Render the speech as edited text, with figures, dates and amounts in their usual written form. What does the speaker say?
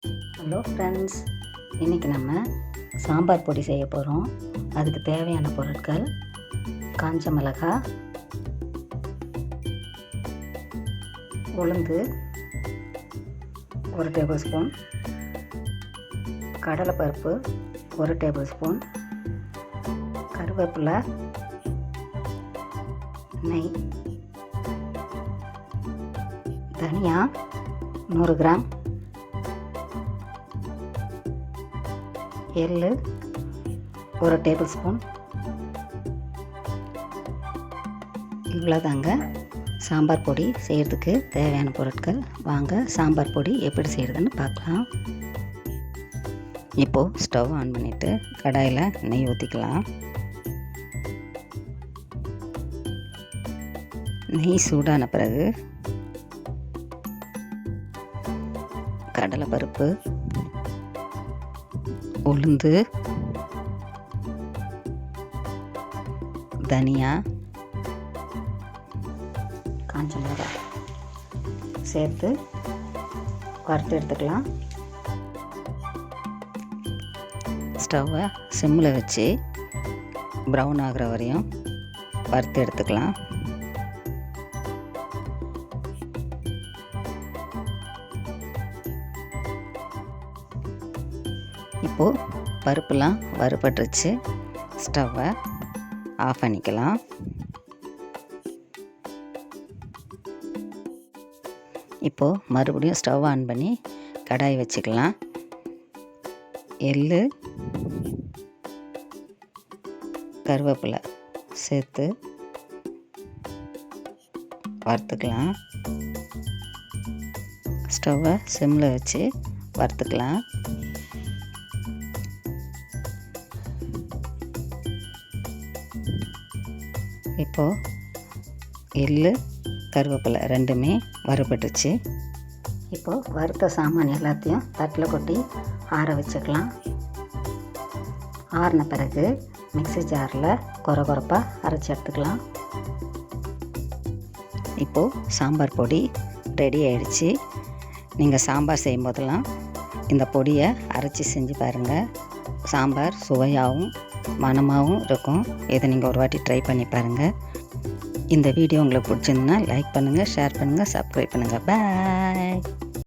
Hello friends, இன்றைக்கி நம்ம சாம்பார் பொடி செய்ய போகிறோம். அதுக்கு தேவையான பொருட்கள்: காஞ்ச மிளகாய், உளுந்து 1 டேபிள் ஸ்பூன், கடலைப்பருப்பு 1 டேபிள் ஸ்பூன், கருவேப்பிலை, நெய், தனியா 100 கிராம், எள்ளு 1 டேபிள் ஸ்பூன். இவ்வளோதாங்க சாம்பார் பொடி செய்கிறதுக்கு தேவையான பொருட்கள். வாங்க சாம்பார் பொடி எப்படி செய்கிறதுன்னு பார்க்கலாம். இப்போது ஸ்டவ் ஆன் பண்ணிவிட்டு கடாயில் நெய் ஊற்றிக்கலாம். நெய் சூடான பிறகு கடலைப்பருப்பு, உளுந்து, தனியா, காஞ்ச மிளகாய் சேர்த்து வறுத்து எடுத்துக்கலாம். ஸ்டவ்வை சிம்மில் வச்சு ப்ரௌன் ஆகிற வரையும் வறுத்து எடுத்துக்கலாம். இப்போது பருப்புலாம் வறுபட்டுருச்சு. ஸ்டவ்வை ஆஃப் பண்ணிக்கலாம். இப்போது மறுபடியும் ஸ்டவ் ஆன் பண்ணி கடாய் வச்சுக்கலாம். எள்ளு, கருவேப்பிலை சேர்த்து வறுத்துக்கலாம். ஸ்டவ்வை சிம்மில் வச்சு வறுத்துக்கலாம். இப்போது எள்ளு, கருவேப்பிலை ரெண்டுமே வறுபட்டுச்சு. இப்போது வறுத்த சாமான் எல்லாத்தையும் தட்டில் கொட்டி ஆற வச்சுக்கலாம். ஆறின பிறகு மிக்ஸி ஜாரில் கொரகொரப்பாக அரைச்சி எடுத்துக்கலாம். இப்போது சாம்பார் பொடி ரெடி ஆயிடுச்சு. நீங்கள் சாம்பார் செய்யும் போதெல்லாம் இந்த பொடியை அரைச்சி செஞ்சு பாருங்கள். சாம்பார் சுவையாகவும் மணமாகவும் இருக்கும். இதை நீங்கள் ஒரு வாட்டி ட்ரை பண்ணி பாருங்கள். இந்த வீடியோ உங்களுக்கு பிடிச்சிருந்ததுன்னா லைக் பண்ணுங்கள், ஷேர் பண்ணுங்கள், சப்ஸ்கிரைப் பண்ணுங்கள். பாய்.